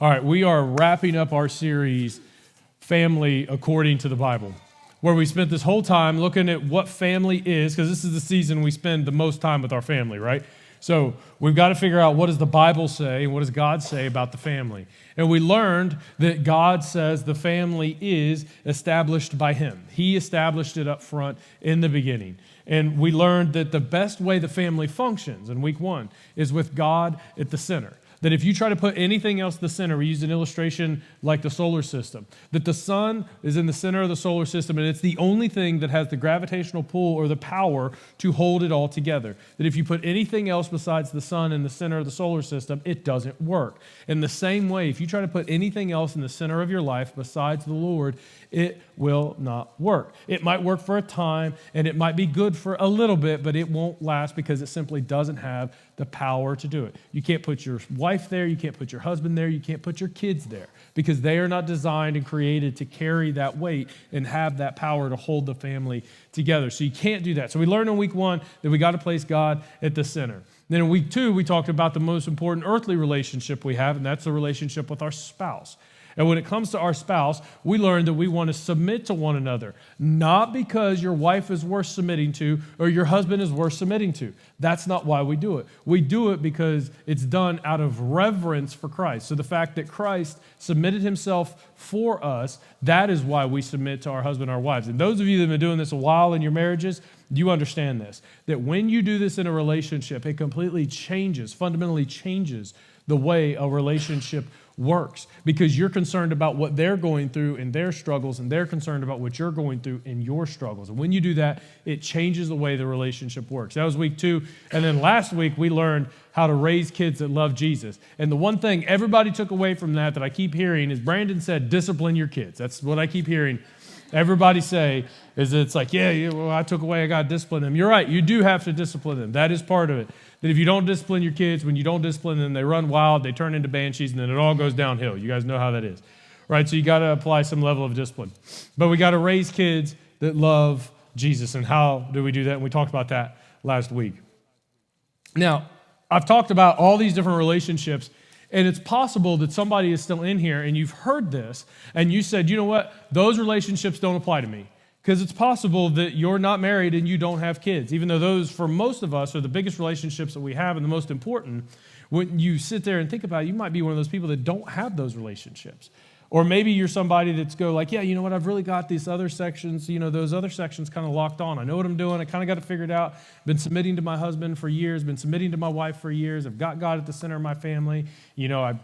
All right, we are wrapping up our series, Family According to the Bible, where we spent this whole time looking at what family is, because this is the season we spend the most time with our family, right? So we've got to figure out, what does the Bible say and what does God say about the family? And we learned that God says the family is established by Him. He established it up front in the beginning. And we learned that the best way the family functions in week 1 is with God at the center. That if you try to put anything else at the center, we used an illustration like the solar system, that the sun is in the center of the solar system and it's the only thing that has the gravitational pull or the power to hold it all together. That if you put anything else besides the sun in the center of the solar system, it doesn't work. In the same way, if you try to put anything else in the center of your life besides the Lord, it will not work. It might work for a time and it might be good for a little bit, but it won't last because it simply doesn't have the power to do it. You can't put your wife there, you can't put your husband there, you can't put your kids there because they are not designed and created to carry that weight and have that power to hold the family together. So you can't do that. So we learned in week 1 that we got to place God at the center. Then in week 2, we talked about the most important earthly relationship we have, and that's the relationship with our spouse. And when it comes to our spouse, we learned that we want to submit to one another, not because your wife is worth submitting to or your husband is worth submitting to. That's not why we do it. We do it because it's done out of reverence for Christ. So the fact that Christ submitted himself for us, that is why we submit to our husband, our wives. And those of you that have been doing this a while in your marriages, you understand this, that when you do this in a relationship, it completely changes, fundamentally changes the way a relationship works because you're concerned about what they're going through in their struggles and they're concerned about what you're going through in your struggles. And when you do that, it changes the way the relationship works. That was week 2. And then last week, we learned how to raise kids that love Jesus. And the one thing everybody took away from that I keep hearing is Brandon said, discipline your kids. That's what I keep hearing everybody say is that it's like, well, I took away, I got to discipline them. You're right. You do have to discipline them. That is part of it. That if you don't discipline your kids, when you don't discipline them, they run wild, they turn into banshees, and then it all goes downhill. You guys know how that is, right? So you got to apply some level of discipline. But we got to raise kids that love Jesus. And how do we do that? And we talked about that last week. Now, I've talked about all these different relationships, and it's possible that somebody is still in here and you've heard this and you said, you know what, those relationships don't apply to me. Because it's possible that you're not married and you don't have kids, even though those, for most of us, are the biggest relationships that we have and the most important. When you sit there and think about it, you might be one of those people that don't have those relationships. Or maybe you're somebody that's like, yeah, you know what, I've really got these other sections, those other sections kind of locked on. I know what I'm doing. I kind of got it figured out. Been submitting to my husband for years, been submitting to my wife for years. I've got God at the center of my family. I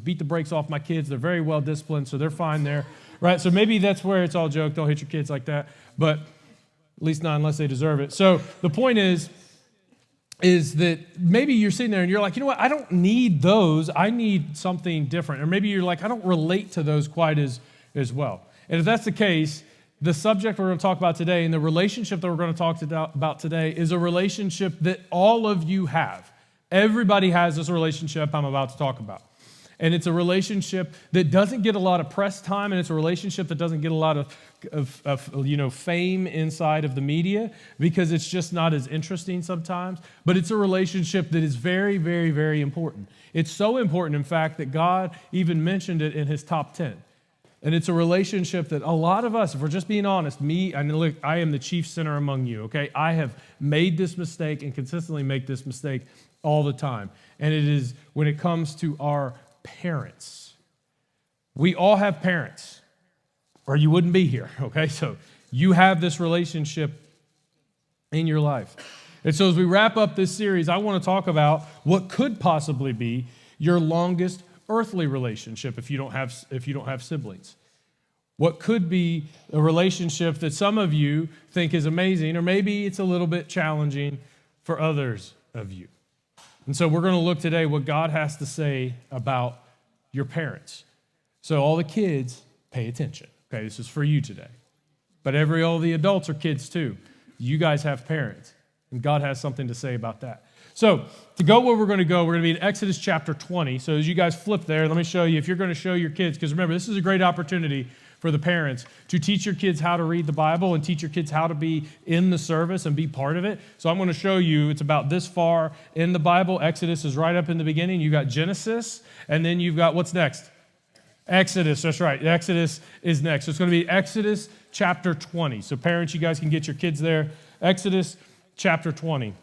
beat the brakes off my kids. They're very well disciplined, so they're fine there. Right? So maybe that's where it's all joke. Don't hit your kids like that. But at least not unless they deserve it. So the point is that maybe you're sitting there and you're like, you know what, I don't need those. I need something different. Or maybe you're like, I don't relate to those quite as well. And if that's the case, the subject we're going to talk about today and the relationship that we're going to talk about today is a relationship that all of you have. Everybody has this relationship I'm about to talk about. And it's a relationship that doesn't get a lot of press time, and it's a relationship that doesn't get a lot of fame inside of the media because it's just not as interesting sometimes. But it's a relationship that is very, very, very important. It's so important, in fact, that God even mentioned it in his top 10. And it's a relationship that a lot of us, if we're just being honest, I am the chief sinner among you, okay? I have made this mistake and consistently make this mistake all the time. And it is when it comes to our parents. We all have parents, or you wouldn't be here, okay? So you have this relationship in your life. And so as we wrap up this series, I want to talk about what could possibly be your longest earthly relationship if you don't have siblings. What could be a relationship that some of you think is amazing, or maybe it's a little bit challenging for others of you. And so we're going to look today what God has to say about your parents. So all the kids, pay attention. Okay, this is for you today. But all the adults are kids too. You guys have parents, and God has something to say about that. So to go where we're going to be in Exodus chapter 20. So as you guys flip there, let me show you, if you're going to show your kids, because remember, this is a great opportunity for the parents to teach your kids how to read the Bible and teach your kids how to be in the service and be part of it. So I'm going to show you, it's about this far in the Bible. Exodus is right up in the beginning. You got Genesis, and then you've got, what's next? Exodus, that's right. Exodus is next. So it's going to be Exodus chapter 20. So parents, you guys can get your kids there. Exodus chapter 20.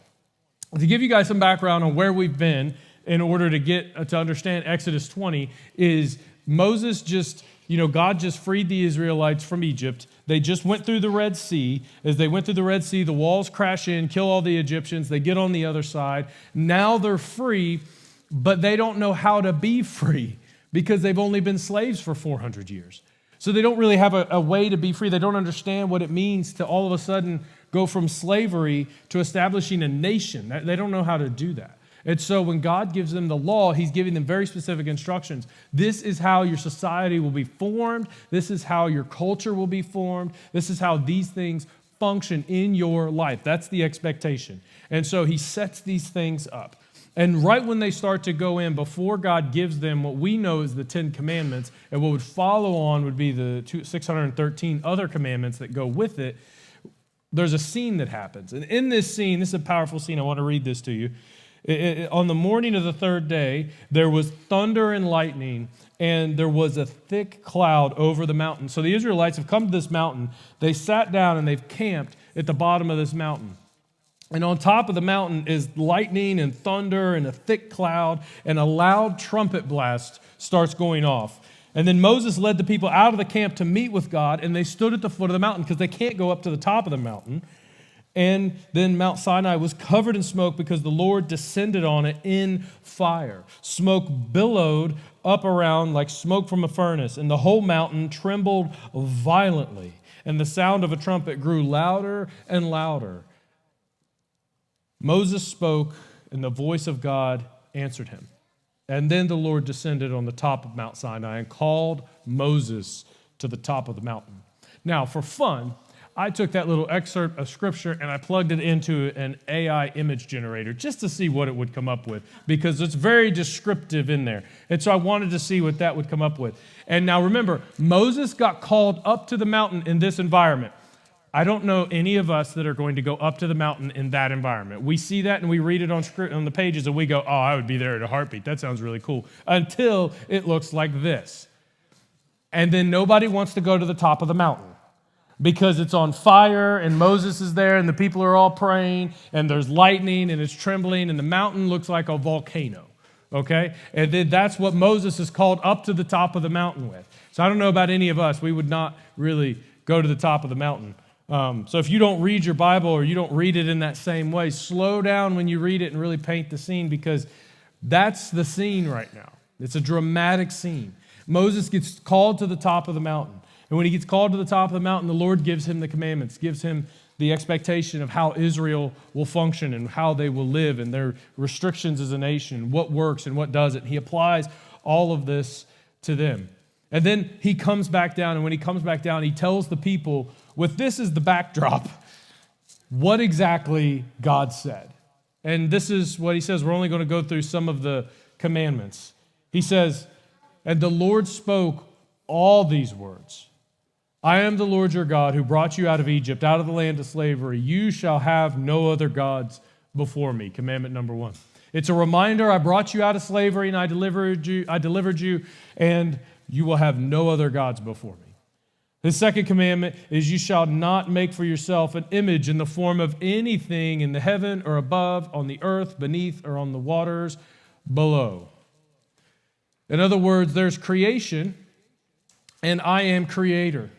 To give you guys some background on where we've been in order to get to understand Exodus 20 is Moses just, God just freed the Israelites from Egypt. They just went through the Red Sea. As they went through the Red Sea, the walls crash in, kill all the Egyptians. They get on the other side. Now they're free, but they don't know how to be free because they've only been slaves for 400 years. So they don't really have a way to be free. They don't understand what it means to all of a sudden go from slavery to establishing a nation. They don't know how to do that. And so when God gives them the law, he's giving them very specific instructions. This is how your society will be formed. This is how your culture will be formed. This is how these things function in your life. That's the expectation. And so he sets these things up. And right when they start to go in, before God gives them what we know is the 10 commandments, and what would follow on would be the 613 other commandments that go with it, there's a scene that happens. And in this scene, this is a powerful scene. I want to read this to you. On the morning of the third day, there was thunder and lightning, and there was a thick cloud over the mountain. So the Israelites have come to this mountain. They sat down and they've camped at the bottom of this mountain. And on top of the mountain is lightning and thunder and a thick cloud, and a loud trumpet blast starts going off. And then Moses led the people out of the camp to meet with God, and they stood at the foot of the mountain because they can't go up to the top of the mountain. And then Mount Sinai was covered in smoke because the Lord descended on it in fire. Smoke billowed up around like smoke from a furnace, and the whole mountain trembled violently. And the sound of a trumpet grew louder and louder. Moses spoke, and the voice of God answered him. And then the Lord descended on the top of Mount Sinai and called Moses to the top of the mountain. Now, for fun, I took that little excerpt of Scripture and I plugged it into an AI image generator just to see what it would come up with, because it's very descriptive in there. And so I wanted to see what that would come up with. And now remember, Moses got called up to the mountain in this environment. I don't know any of us that are going to go up to the mountain in that environment. We see that and we read it on the pages and we go, oh, I would be there at a heartbeat. That sounds really cool. Until it looks like this. And then nobody wants to go to the top of the mountain because it's on fire and Moses is there and the people are all praying and there's lightning and it's trembling and the mountain looks like a volcano. Okay? And then that's what Moses is called up to the top of the mountain with. So I don't know about any of us. We would not really go to the top of the mountain. So if you don't read your Bible or you don't read it in that same way, slow down when you read it and really paint the scene, because that's the scene right now. It's a dramatic scene. Moses gets called to the top of the mountain. And when he gets called to the top of the mountain, the Lord gives him the commandments, gives him the expectation of how Israel will function and how they will live and their restrictions as a nation, what works and what doesn't. He applies all of this to them. And then he comes back down, and when he comes back down, he tells the people, with this as the backdrop, what exactly God said. And this is what he says. We're only going to go through some of the commandments. He says, and the Lord spoke all these words. I am the Lord your God who brought you out of Egypt, out of the land of slavery. You shall have no other gods before me. Commandment number 1. It's a reminder, I brought you out of slavery and I delivered you, and you will have no other gods before me. The second commandment is you shall not make for yourself an image in the form of anything in the heaven or above, on the earth, beneath, or on the waters below. In other words, there's creation, and I am creator.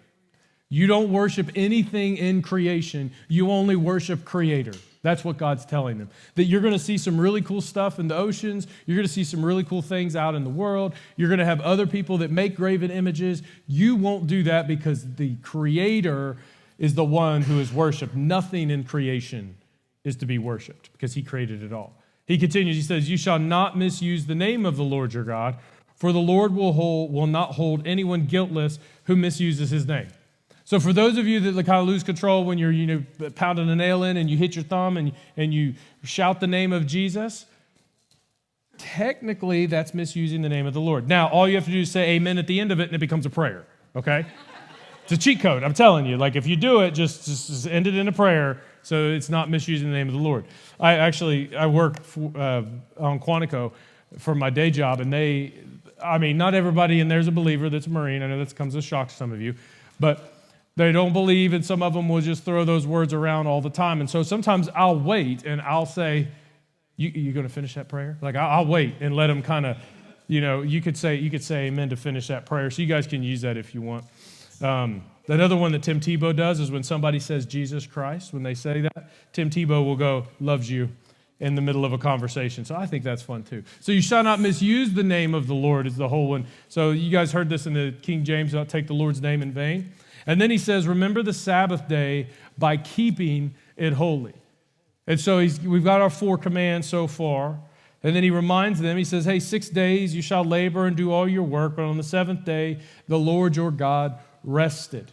You don't worship anything in creation. You only worship creator. That's what God's telling them. That you're going to see some really cool stuff in the oceans. You're going to see some really cool things out in the world. You're going to have other people that make graven images. You won't do that because the Creator is the one who is worshiped. Nothing in creation is to be worshiped because He created it all. He continues, he says, you shall not misuse the name of the Lord your God, for the Lord will not hold anyone guiltless who misuses His name. So for those of you that kind of lose control when you're pounding a nail in and you hit your thumb and you shout the name of Jesus, technically that's misusing the name of the Lord. Now, all you have to do is say amen at the end of it and it becomes a prayer, okay? It's a cheat code, I'm telling you. Like if you do it, just end it in a prayer so it's not misusing the name of the Lord. I work on Quantico for my day job, and not everybody in there's a believer that's a Marine. I know that comes as a shock to some of you, but they don't believe, and some of them will just throw those words around all the time. And so sometimes I'll wait and I'll say, you going to finish that prayer? Like I'll wait and let them kind of, you could say amen to finish that prayer. So you guys can use that if you want. Another one that Tim Tebow does is when somebody says Jesus Christ, when they say that, Tim Tebow will go, loves you, in the middle of a conversation. So I think that's fun too. So you shall not misuse the name of the Lord is the whole one. So you guys heard this in the King James, don't take the Lord's name in vain. And then he says, remember the Sabbath day by keeping it holy. And so we've got our 4 commands so far. And then he reminds them, he says, hey, 6 days you shall labor and do all your work, but on the 7th day the Lord your God rested.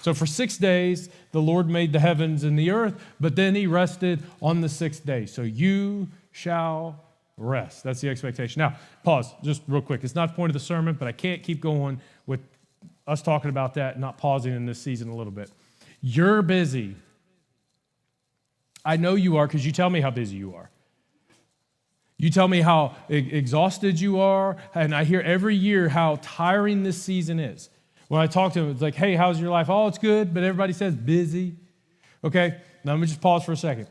So for 6 days, the Lord made the heavens and the earth, but then he rested on the 6th day. So you shall rest. That's the expectation. Now, pause just real quick. It's not the point of the sermon, but I can't keep going with us talking about that and not pausing in this season a little bit. You're busy. I know you are because you tell me how busy you are. You tell me how exhausted you are, and I hear every year how tiring this season is. When I talk to them, it's like, hey, how's your life? Oh, it's good, but everybody says busy. Okay, now let me just pause for a second.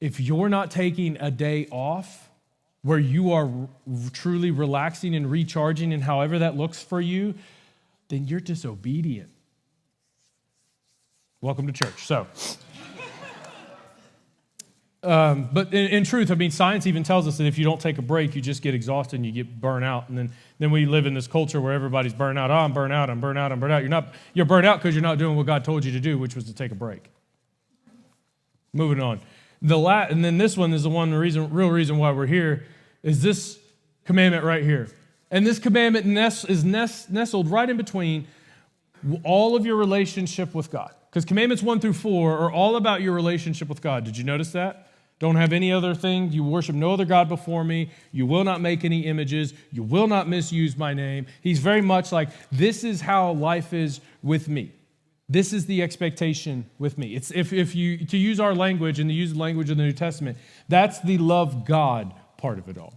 If you're not taking a day off where you are truly relaxing and recharging and however that looks for you, then you're disobedient. Welcome to church. So, but in truth, science even tells us that if you don't take a break, you just get exhausted and you get burnt out. And then we live in this culture where everybody's burnt out. Oh, I'm burnt out. You're burnt out because you're not doing what God told you to do, which was to take a break. Moving on. And then this one is the real reason why we're here is this commandment right here. And this commandment is nestled right in between all of your relationship with God. Because commandments 1 through 4 are all about your relationship with God. Did you notice that? Don't have any other thing. You worship no other God before me. You will not make any images. You will not misuse my name. He's very much like, this is how life is with me. This is the expectation with me. It's if you to use our language and to use the language of the New Testament, that's the love God part of it all.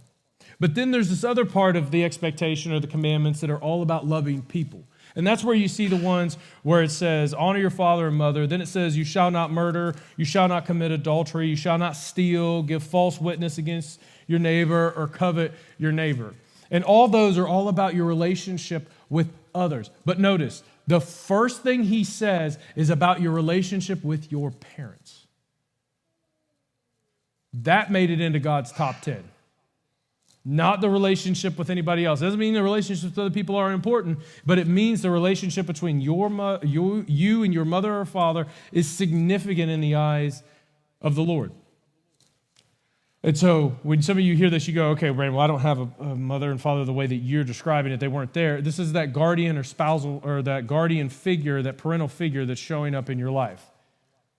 But then there's this other part of the expectation or the commandments that are all about loving people. And that's where you see the ones where it says, honor your father and mother. Then it says, you shall not murder, you shall not commit adultery, you shall not steal, give false witness against your neighbor, or covet your neighbor. And all those are all about your relationship with others. But notice, the first thing he says is about your relationship with your parents. That made it into God's top 10. Not the relationship with anybody else. It doesn't mean the relationships with other people are important, but it means the relationship between you and your mother or father is significant in the eyes of the Lord. And so when some of you hear this, you go, okay, Brandon, well, I don't have a mother and father the way that you're describing it. They weren't there. This is that guardian or spousal or that guardian figure, that parental figure that's showing up in your life.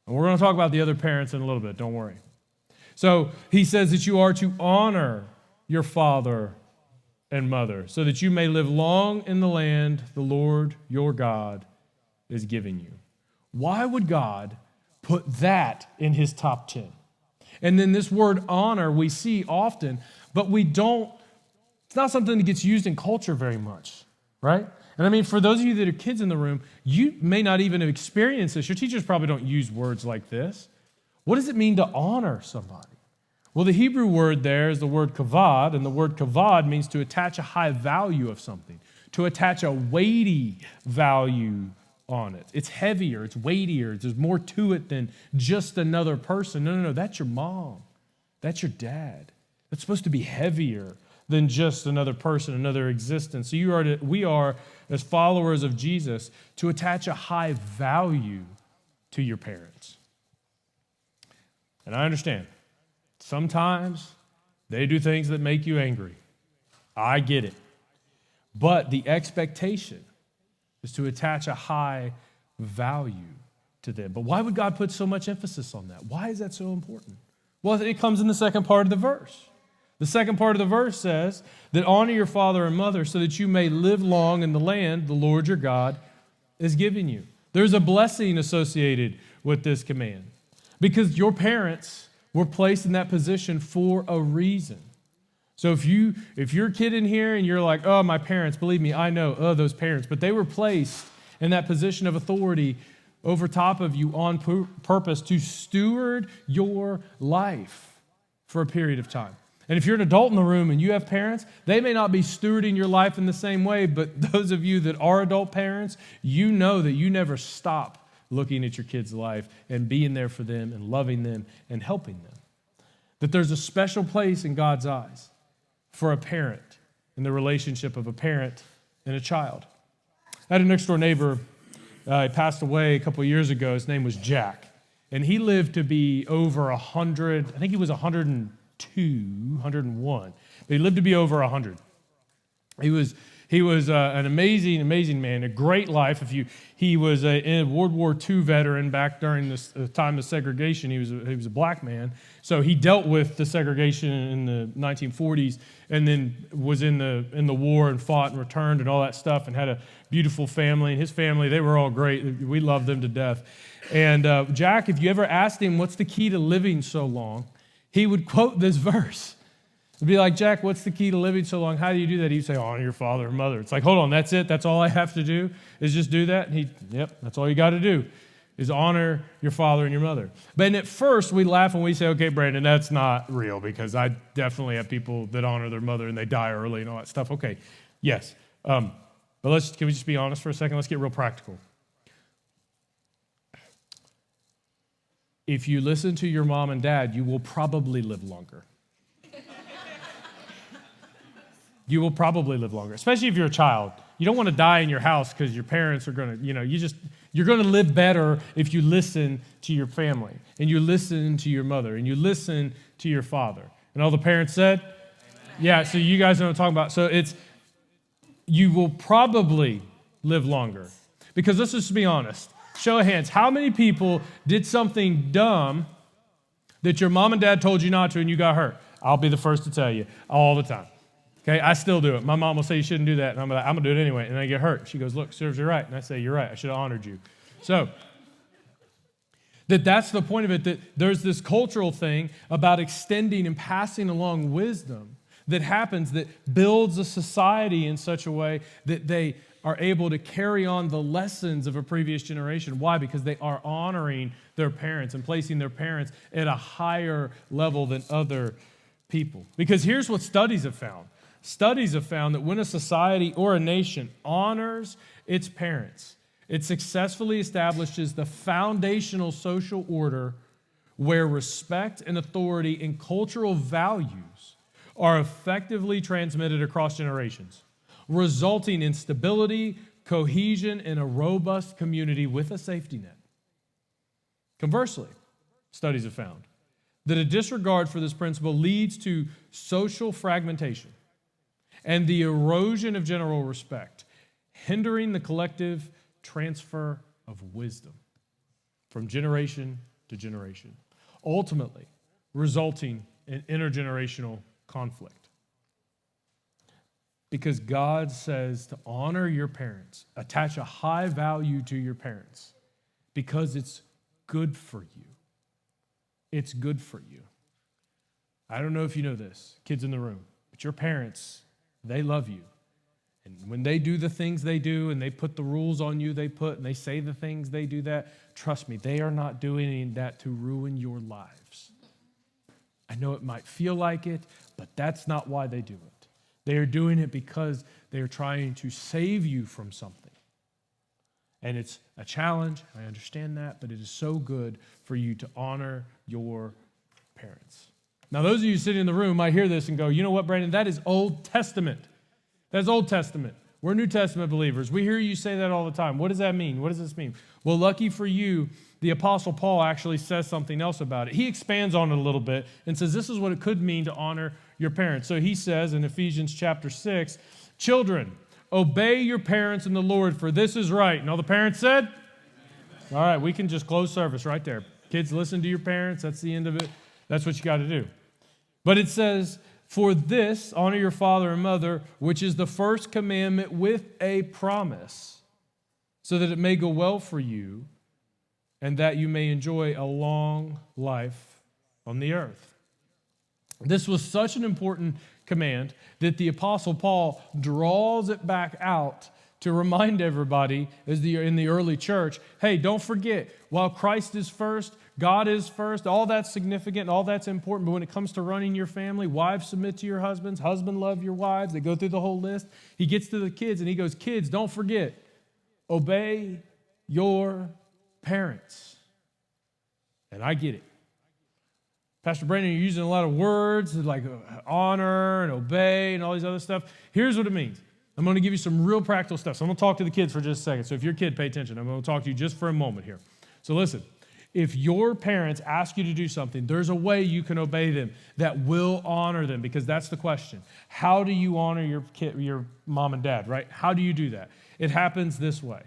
And we're going to talk about the other parents in a little bit. Don't worry. So he says that you are to honor your father and mother, so that you may live long in the land the Lord your God is giving you. Why would God put that in his top 10? And then this word honor we see often, but it's not something that gets used in culture very much, right? And for those of you that are kids in the room, you may not even have experienced this. Your teachers probably don't use words like this. What does it mean to honor somebody? Well, the Hebrew word there is the word kavod, and the word kavod means to attach a high value of something, to attach a weighty value on it. It's heavier, it's weightier, there's more to it than just another person. No, that's your mom. That's your dad. That's supposed to be heavier than just another person, another existence. So we are, as followers of Jesus, to attach a high value to your parents. And I understand. Sometimes they do things that make you angry. I get it. But the expectation is to attach a high value to them. But why would God put so much emphasis on that? Why is that so important? Well, it comes in the second part of the verse. The second part of the verse says that honor your father and mother so that you may live long in the land the Lord your God is giving you. There's a blessing associated with this command because your parents were placed in that position for a reason. So if you're a kid in here and you're like, oh, my parents, believe me, I know, those parents, but they were placed in that position of authority over top of you on purpose to steward your life for a period of time. And if you're an adult in the room and you have parents, they may not be stewarding your life in the same way, but those of you that are adult parents, you know that you never stop looking at your kids' life and being there for them and loving them and helping them. That there's a special place in God's eyes for a parent in the relationship of a parent and a child. I had a next door neighbor. He passed away a couple of years ago. His name was Jack. And he lived to be over 100. I think he was 102, 101. But he lived to be over 100. He was an amazing man, a great life. He was a World War II veteran back during this time of segregation. He was a black man, so he dealt with the segregation in the 1940s, and then was in the war and fought and returned and all that stuff, and had a beautiful family. And his family, they were all great. We loved them to death. And Jack, if you ever asked him what's the key to living so long, he would quote this verse. It'd be like, Jack, what's the key to living so long? How do you do that? He'd say, honor your father and mother. It's like, hold on, that's it? That's all I have to do is just do that? And yep, that's all you got to do is honor your father and your mother. But at first, we laugh and we say, okay, Brandon, that's not real because I definitely have people that honor their mother and they die early and all that stuff. Okay, yes. But can we just be honest for a second? Let's get real practical. If you listen to your mom and dad, you will probably live longer. You will probably live longer, especially if you're a child. You don't want to die in your house because your parents are going to, you're going to live better if you listen to your family and you listen to your mother and you listen to your father. And all the parents said? Amen. Yeah, so you guys know what I'm talking about. So you will probably live longer. Because let's just be honest. Show of hands. How many people did something dumb that your mom and dad told you not to and you got hurt? I'll be the first to tell you all the time. Okay, I still do it. My mom will say you shouldn't do that, and I'm like, I'm going to do it anyway, and I get hurt. She goes, look, serves you right. And I say, you're right. I should have honored you. So that's the point of it, that there's this cultural thing about extending and passing along wisdom that happens that builds a society in such a way that they are able to carry on the lessons of a previous generation. Why? Because they are honoring their parents and placing their parents at a higher level than other people. Because here's what studies have found. Studies have found that when a society or a nation honors its parents, it successfully establishes the foundational social order where respect and authority and cultural values are effectively transmitted across generations, resulting in stability, cohesion, and a robust community with a safety net. Conversely, studies have found that a disregard for this principle leads to social fragmentation and the erosion of general respect, hindering the collective transfer of wisdom from generation to generation, ultimately resulting in intergenerational conflict. Because God says to honor your parents, attach a high value to your parents, because it's good for you. It's good for you. I don't know if you know this, kids in the room, but your parents, they love you. And when they do the things they do and they put the rules on you they put and they say the things they do that, trust me, they are not doing that to ruin your lives. I know it might feel like it, but that's not why they do it. They are doing it because they are trying to save you from something. And it's a challenge, I understand that, but it is so good for you to honor your parents. Now, those of you sitting in the room might hear this and go, you know what, Brandon, that is Old Testament. That's Old Testament. We're New Testament believers. We hear you say that all the time. What does that mean? What does this mean? Well, lucky for you, the Apostle Paul actually says something else about it. He expands on it a little bit and says this is what it could mean to honor your parents. So he says in Ephesians chapter 6, children, obey your parents in the Lord, for this is right. And all the parents said? Amen. All right, we can just close service right there. Kids, listen to your parents. That's the end of it. That's what you got to do. But it says, for this, honor your father and mother, which is the first commandment with a promise, so that it may go well for you and that you may enjoy a long life on the earth. This was such an important command that the Apostle Paul draws it back out to remind everybody in the early church, hey, don't forget, while Christ is first, God is first, all that's significant, all that's important, but when it comes to running your family, wives submit to your husbands, husband love your wives, they go through the whole list. He gets to the kids and he goes, kids, don't forget, obey your parents. And I get it. Pastor Brandon, you're using a lot of words like honor and obey and all these other stuff. Here's what it means. I'm going to give you some real practical stuff. So I'm going to talk to the kids for just a second. So if you're a kid, pay attention. I'm going to talk to you just for a moment here. So listen, if your parents ask you to do something, there's a way you can obey them that will honor them, because that's the question. How do you honor your mom and dad, right? How do you do that? It happens this way.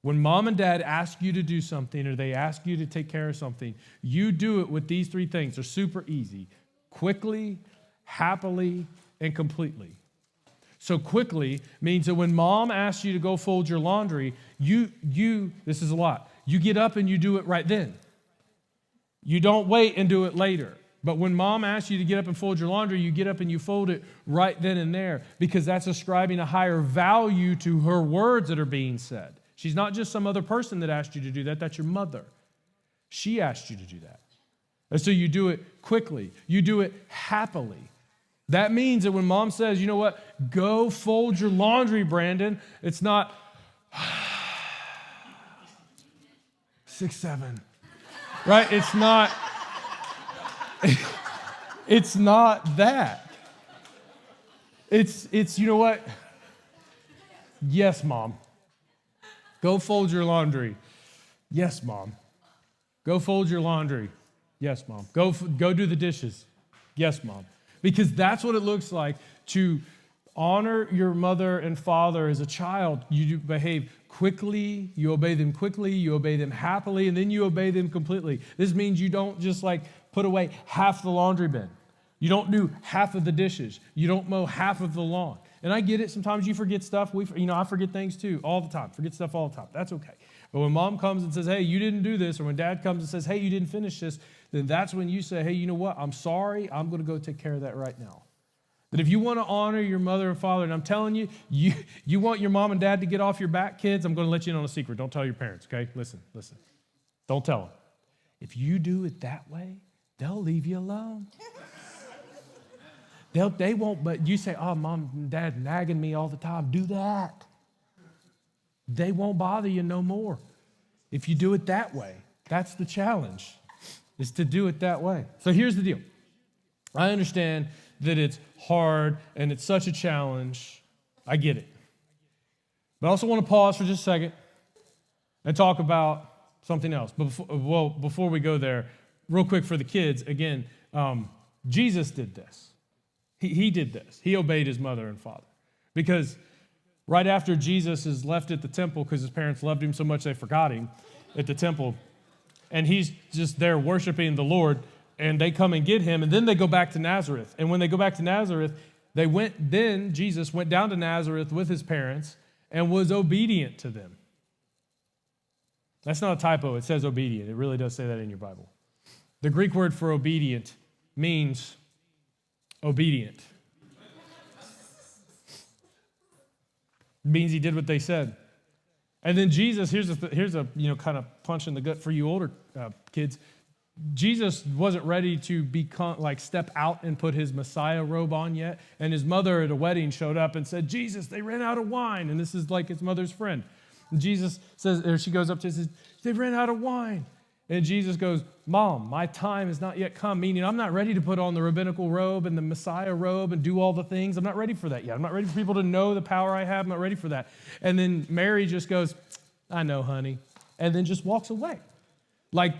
When mom and dad ask you to do something or they ask you to take care of something, you do it with these three things. They're super easy: quickly, happily, and completely. So quickly means that when mom asks you to go fold your laundry, this is a lot, you get up and you do it right then. You don't wait and do it later. But when mom asks you to get up and fold your laundry, you get up and you fold it right then and there, because that's ascribing a higher value to her words that are being said. She's not just some other person that asked you to do that. That's your mother. She asked you to do that. And so you do it quickly. You do it happily. That means that when mom says, you know what, go fold your laundry, Brandon, it's not 6, 7, right? It's not that. It's you know what? Yes, mom. Go fold your laundry. Yes, mom. Go fold your laundry. Yes, mom. Go do the dishes. Yes, mom. Because that's what it looks like to honor your mother and father as a child. You behave quickly, you obey them quickly, you obey them happily, and then you obey them completely. This means you don't just like put away half the laundry bin. You don't do half of the dishes. You don't mow half of the lawn. And I get it. Sometimes you forget stuff. I forget things too all the time. Forget stuff all the time. That's okay. But when mom comes and says, hey, you didn't do this, or when dad comes and says, hey, you didn't finish this, then that's when you say, hey, you know what? I'm sorry. I'm going to go take care of that right now. That if you want to honor your mother and father, and I'm telling you, you want your mom and dad to get off your back, kids, I'm going to let you in on a secret. Don't tell your parents, okay? Listen. Don't tell them. If you do it that way, they'll leave you alone. They won't, but you say, oh, mom and dad nagging me all the time. Do that. They won't bother you no more. If you do it that way, that's the challenge, is to do it that way. So here's the deal. I understand that it's hard and it's such a challenge. I get it. But I also want to pause for just a second and talk about something else. But before we go there, real quick for the kids, again, Jesus did this. He did this. He obeyed his mother and father. Because right after Jesus is left at the temple, because his parents loved him so much they forgot him at the temple, and he's just there worshiping the Lord, and they come and get him, and then they go back to Nazareth. And when they go back to Nazareth, Jesus went down to Nazareth with his parents and was obedient to them. That's not a typo. It says obedient. It really does say that in your Bible. The Greek word for obedient means obedient. It means he did what they said. And then Jesus, here's a kind of punch in the gut for you older kids. Jesus wasn't ready to step out and put his Messiah robe on yet. And his mother at a wedding showed up and said, Jesus, they ran out of wine. And this is like his mother's friend. And Jesus says, or she goes up to him and says, they ran out of wine. And Jesus goes, Mom, my time has not yet come, meaning I'm not ready to put on the rabbinical robe and the Messiah robe and do all the things. I'm not ready for that yet. I'm not ready for people to know the power I have. I'm not ready for that. And then Mary just goes, I know, honey, and then just walks away. Like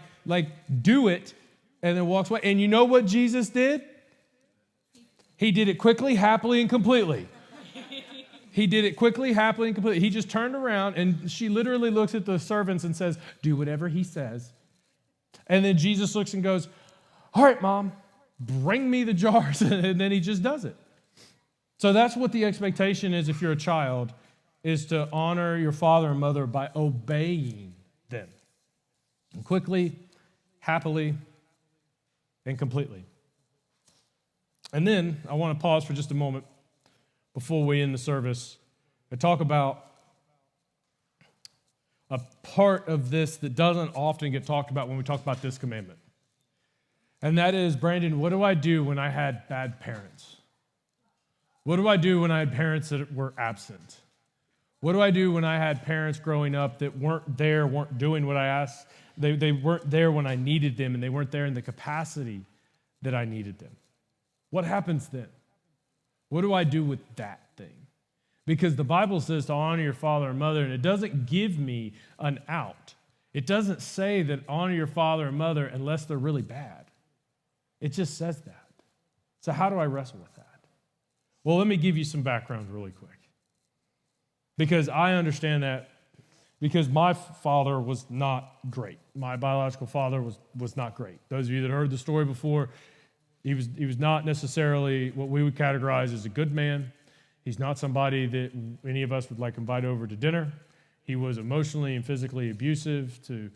do it, and then walks away. And you know what Jesus did? He did it quickly, happily, and completely. He did it quickly, happily, and completely. He just turned around, and she literally looks at the servants and says, do whatever he says. And then Jesus looks and goes, all right, Mom, bring me the jars. And then he just does it. So that's what the expectation is if you're a child. is to honor your father and mother by obeying them quickly, happily, and completely. And then I want to pause for just a moment before we end the service and talk about a part of this that doesn't often get talked about when we talk about this commandment. And that is, Brandon, what do I do when I had bad parents? What do I do when I had parents that were absent? What do I do when I had parents growing up that weren't there, weren't doing what I asked? They weren't there when I needed them, and they weren't there in the capacity that I needed them. What happens then? What do I do with that thing? Because the Bible says to honor your father and mother, and it doesn't give me an out. It doesn't say that honor your father and mother unless they're really bad. It just says that. So how do I wrestle with that? Well, let me give you some background really quick. Because I understand that because my father was not great. My biological father was not great. Those of you that heard the story before, he was not necessarily what we would categorize as a good man. He's not somebody that any of us would like invite over to dinner. He was emotionally and physically abusive to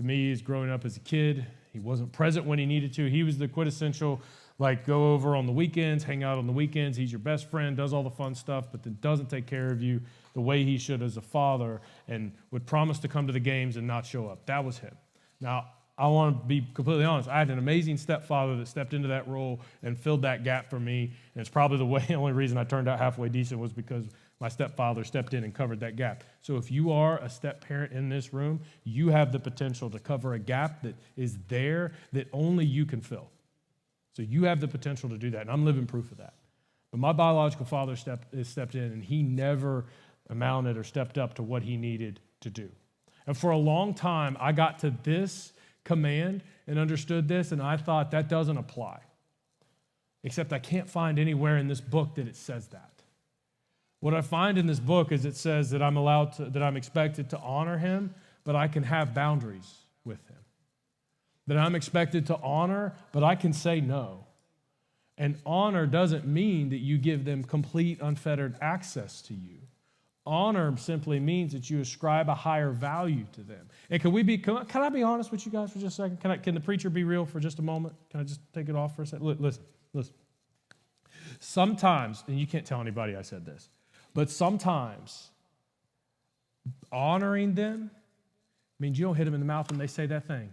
me as growing up as a kid. He wasn't present when he needed to. He was the quintessential, like, go over on the weekends, hang out on the weekends. He's your best friend, does all the fun stuff, but then doesn't take care of you the way he should as a father and would promise to come to the games and not show up. That was him. Now, I want to be completely honest. I had an amazing stepfather that stepped into that role and filled that gap for me. And it's probably the only reason I turned out halfway decent was because my stepfather stepped in and covered that gap. So if you are a step-parent in this room, you have the potential to cover a gap that is there that only you can fill. So you have the potential to do that, and I'm living proof of that. But my biological father stepped in, and he never amounted or stepped up to what he needed to do. And for a long time, I got to this command and understood this, and I thought that doesn't apply. Except I can't find anywhere in this book that it says that. What I find in this book is it says that I'm expected to honor him, but I can have boundaries with him. That I'm expected to honor, but I can say no. And honor doesn't mean that you give them complete, unfettered access to you. Honor simply means that you ascribe a higher value to them. And can I be honest with you guys for just a second? Can the preacher be real for just a moment? Can I just take it off for a second? Listen. Sometimes, and you can't tell anybody I said this, but sometimes honoring them means you don't hit them in the mouth when they say that thing.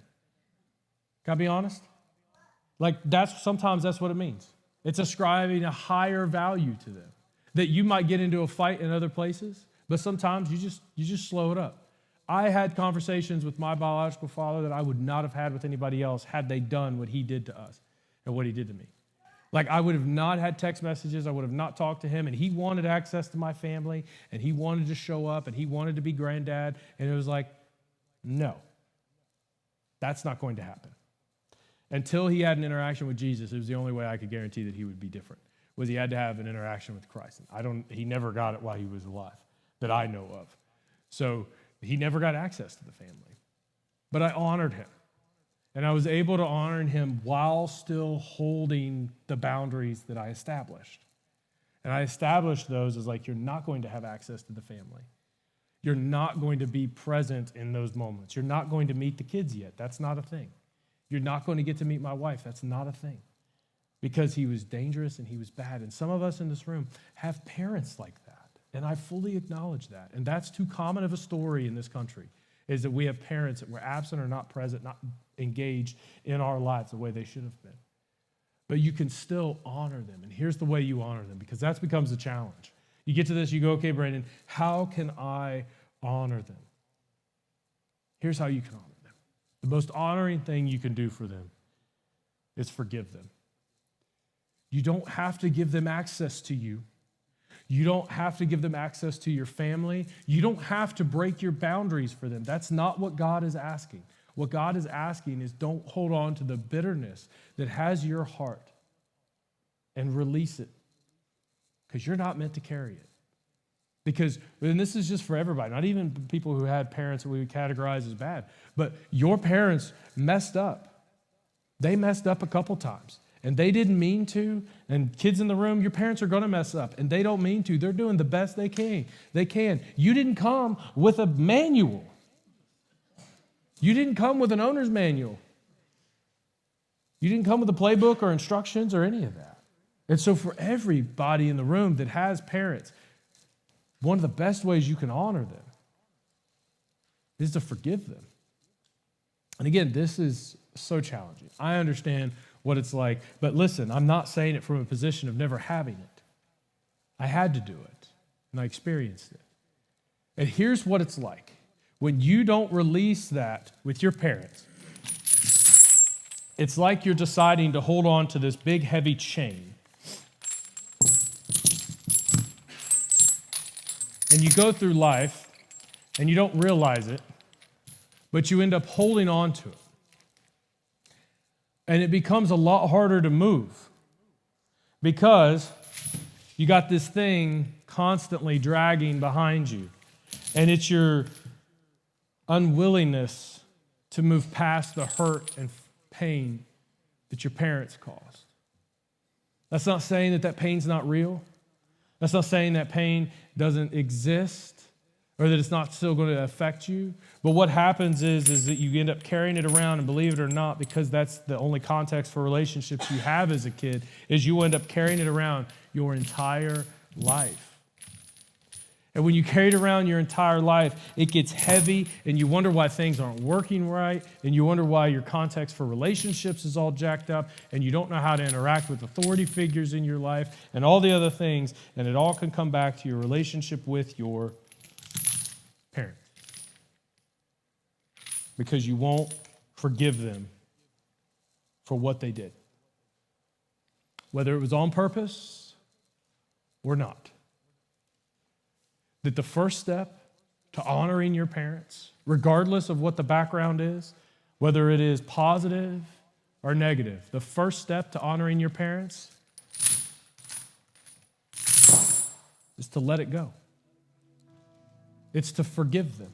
Can I be honest? Sometimes that's what it means. It's ascribing a higher value to them. That you might get into a fight in other places, but sometimes you just slow it up. I had conversations with my biological father that I would not have had with anybody else had they done what he did to us and what he did to me. Like, I would have not had text messages, I would have not talked to him, and he wanted access to my family, and he wanted to show up, and he wanted to be granddad, and it was like, no, that's not going to happen. Until he had an interaction with Jesus, it was the only way I could guarantee that he would be different, was he had to have an interaction with Christ. He never got it while he was alive, that I know of. So he never got access to the family. But I honored him. And I was able to honor him while still holding the boundaries that I established. And I established those as like, you're not going to have access to the family. You're not going to be present in those moments. You're not going to meet the kids yet. That's not a thing. You're not going to get to meet my wife. That's not a thing. Because he was dangerous and he was bad. And some of us in this room have parents like that. And I fully acknowledge that. And that's too common of a story in this country, is that we have parents that were absent or not present, not engaged in our lives the way they should have been. But you can still honor them. And here's the way you honor them, because that becomes the challenge. You get to this, you go, okay, Brandon, how can I honor them? Here's how you can honor them. The most honoring thing you can do for them is forgive them. You don't have to give them access to you. You don't have to give them access to your family. You don't have to break your boundaries for them. That's not what God is asking. What God is asking is, don't hold on to the bitterness that has your heart and release it, because you're not meant to carry it. Because, and this is just for everybody, not even people who had parents that we would categorize as bad, but your parents messed up. They messed up a couple times. and they didn't mean to, and kids in the room, your parents are going to mess up, and they don't mean to. They're doing the best they can. You didn't come with a manual. You didn't come with an owner's manual. You didn't come with a playbook or instructions or any of that. And so for everybody in the room that has parents, one of the best ways you can honor them is to forgive them. And again, this is so challenging. I understand what it's like, but listen, I'm not saying it from a position of never having it. I had to do it, and I experienced it. And here's what it's like. When you don't release that with your parents, it's like you're deciding to hold on to this big, heavy chain. And you go through life, and you don't realize it, but you end up holding on to it. And it becomes a lot harder to move because you got this thing constantly dragging behind you. And it's your unwillingness to move past the hurt and pain that your parents caused. That's not saying that pain's not real. That's not saying that pain doesn't exist or that it's not still going to affect you. But what happens is that you end up carrying it around, and believe it or not, because that's the only context for relationships you have as a kid, is you end up carrying it around your entire life. And when you carry it around your entire life, it gets heavy, and you wonder why things aren't working right, and you wonder why your context for relationships is all jacked up, and you don't know how to interact with authority figures in your life, and all the other things, and it all can come back to your relationship with your parent. Because you won't forgive them for what they did. Whether it was on purpose or not. That the first step to honoring your parents, regardless of what the background is, whether it is positive or negative, the first step to honoring your parents is to let it go. It's to forgive them.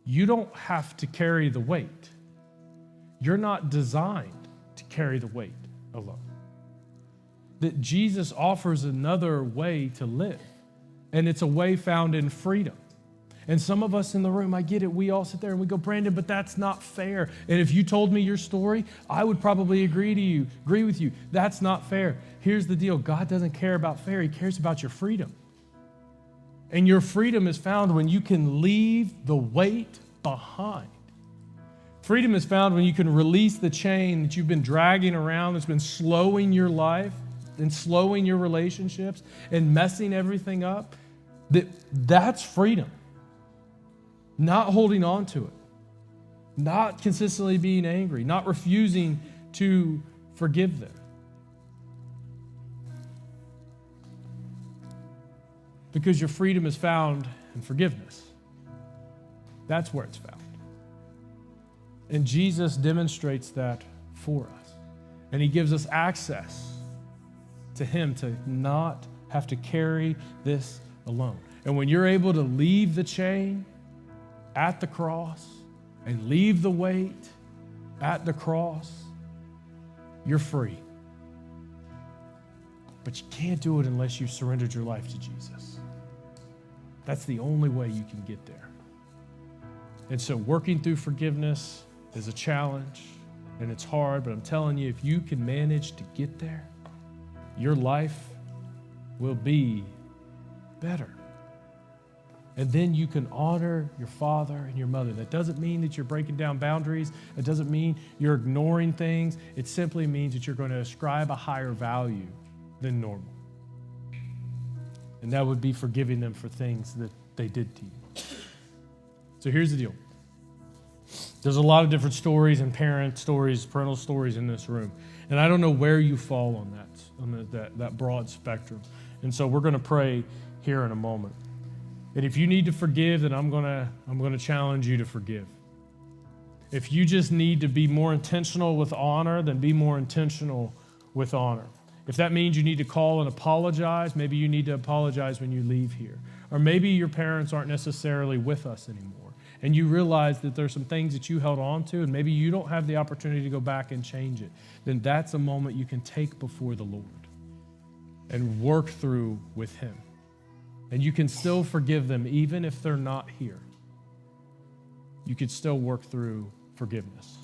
You don't have to carry the weight. You're not designed to carry the weight alone. That Jesus offers another way to live, and it's a way found in freedom. And some of us in the room, I get it, we all sit there and we go, Brandon, but that's not fair. And if you told me your story, I would probably agree with you. That's not fair. Here's the deal. God doesn't care about fair. He cares about your freedom. And your freedom is found when you can leave the weight behind. Freedom is found when you can release the chain that you've been dragging around, that's been slowing your life and slowing your relationships and messing everything up. That's freedom. Not holding on to it. Not consistently being angry. Not refusing to forgive them. Because your freedom is found in forgiveness. That's where it's found. And Jesus demonstrates that for us. And he gives us access to him to not have to carry this alone. And when you're able to leave the chain at the cross and leave the weight at the cross, you're free. But you can't do it unless you've surrendered your life to Jesus. That's the only way you can get there. And so working through forgiveness is a challenge, and it's hard, but I'm telling you, if you can manage to get there, your life will be better. And then you can honor your father and your mother. That doesn't mean that you're breaking down boundaries. It doesn't mean you're ignoring things. It simply means that you're going to ascribe a higher value than normal. And that would be forgiving them for things that they did to you. So here's the deal. There's a lot of different stories and parent stories, parental stories in this room. And I don't know where you fall on that broad spectrum. And so we're going to pray here in a moment. And if you need to forgive, then I'm going to challenge you to forgive. If you just need to be more intentional with honor, then be more intentional with honor. If that means you need to call and apologize, maybe you need to apologize when you leave here. Or maybe your parents aren't necessarily with us anymore. and you realize that there's some things that you held on to and maybe you don't have the opportunity to go back and change it, then that's a moment you can take before the Lord and work through with him. And you can still forgive them even if they're not here. You could still work through forgiveness.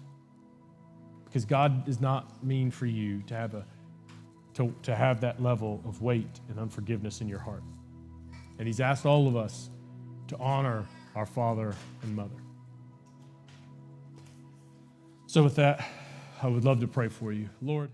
Because God does not mean for you to have that level of weight and unforgiveness in your heart. And he's asked all of us to honor our father and mother. So with that, I would love to pray for you. Lord,